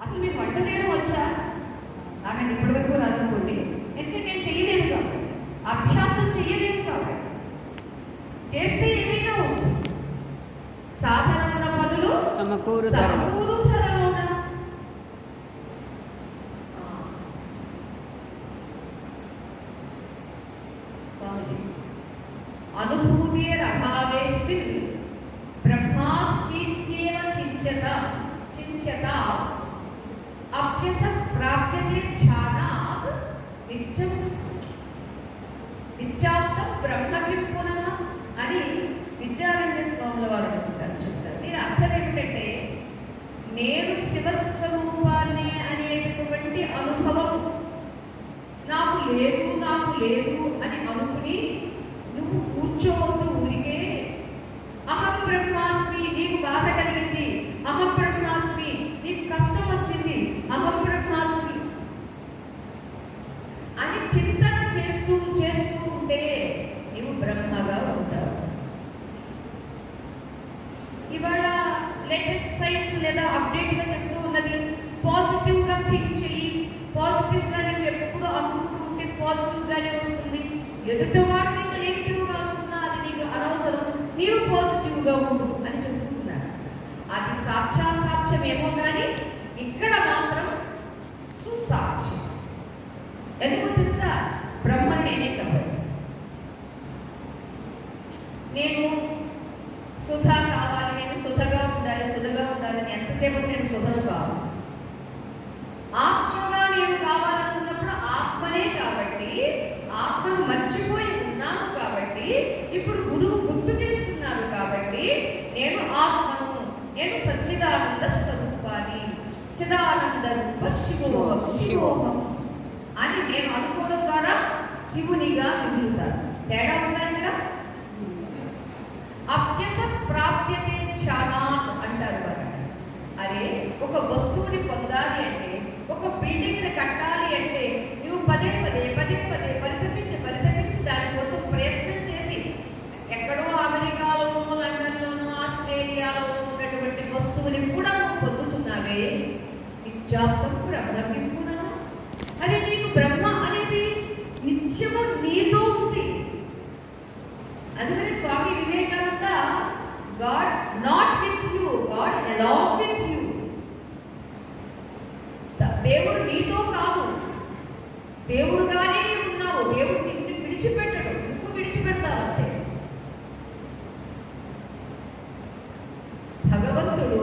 అసలు మీకు వంట చేయడం వచ్చా? నాకంటే ఇప్పటివరకు రాదనుకోండి. ఎందుకంటే నేను చేయలేదు కాబట్టి, అభ్యాసం చేయలేదు కాబట్టి. చేస్తే ఏదైనా వస్తుంది. సాధారణ పనులు సమకూరు ధరలోనా? అనుభూతిరభావేస్మిన్ బ్రహ్మాస్మీత్యేవ చింత్యత అభ్యస ప్రాప్యతే ధ్యానాత్ నిత్యాప్తం బ్రహ్మకిం పునః అని విద్యారణ్య స్వాముల వారు చెప్తారు. దీని అర్థం ఏమిటంటే, నేను శివస్వరూపాన్ని అనేటటువంటి అనుభవం నాకు లేదు అని అనుకుని నువ్వు కూర్చోవద్దు. ఊరికే అహం బ్రహ్మాస్మి, నీకు బాధ కలిగింది, అహం బ్రహ్మాస్మి, నీకు కష్టం వచ్చింది, అహం బ్రహ్మాస్మి అని చింతన చేస్తూ ఉంటే నీవు బ్రహ్మగా ఉంటావు. ఇవాళ లేటెస్ట్ సైన్స్ లేదా అప్డేట్గా చెప్తూ ఉన్నది, పాజిటివ్గా థింక్ చెయ్యి, పాజిటివ్గా నేను ఎప్పుడు అనుకుంటుంటే పాజిటివ్గానే వస్తుంది. ఎదుటివాడు నీకు నెగిటివ్గా అనుకున్నా అది నీకు అనవసరం, నీవు పాజిటివ్గా ఉండు అని చెప్తున్నారు. అది సాక్ష్యమేమో కానీ ఇక్కడ మాత్రం సుసాక్ష్యం. ఎందుకు తెలుసా? బ్రహ్మ నేనే కాబట్టి. నేను సుధా కావాలి, నేను సుధగా ఉండాలని ఎంతసేపు నేను సుధను కావాలి. ఆత్మగా నేను కావాలనుకున్నప్పుడు ఆత్మనే కాబట్టి, ఆత్మను మర్చిపోయి ఉన్నాను కాబట్టి, ఇప్పుడు గురువు గుర్తు చేస్తున్నారు కాబట్టి నేను ఆత్మను, నేను సచ్చిదానంద స్వరూపాన్ని, చిదానంద రూప శివోహం అని నేను అనుకోవడం ద్వారా శివునిగా మిగులుతాను. తేడా ఉందా ఇక్కడ? అభ్యస ప్రాప్యతే ధ్యానాత్ అంటారు కదా. అదే ఒక వస్తువుని పొందాలి అంటే, ఒక బిల్డింగ్ని కట్టాలి అంటే నువ్వు పదే పరితపించి దానికోసం ప్రయత్నం చేసి, ఎక్కడో అమెరికాలోనూ, లండన్లోనూ, ఆస్ట్రేలియాలో ఉన్నటువంటి వస్తువుని కూడా నువ్వు పొందుతున్నావే. నిత్యాత్మ బ్రహ్మకి కూడా అరే, నీకు బ్రహ్మ అనేది నిత్యము నీతో ఉంది. అందుకని Swami Vivekananda, god not with you, god along with you. దేవుడు నీతో కాదు, దేవుడుగానే ఉన్నావు. దేవుడు నిన్ను విడిచిపెట్టడు, నువ్వు విడిచిపెడతావు అంతే. భగవంతుడు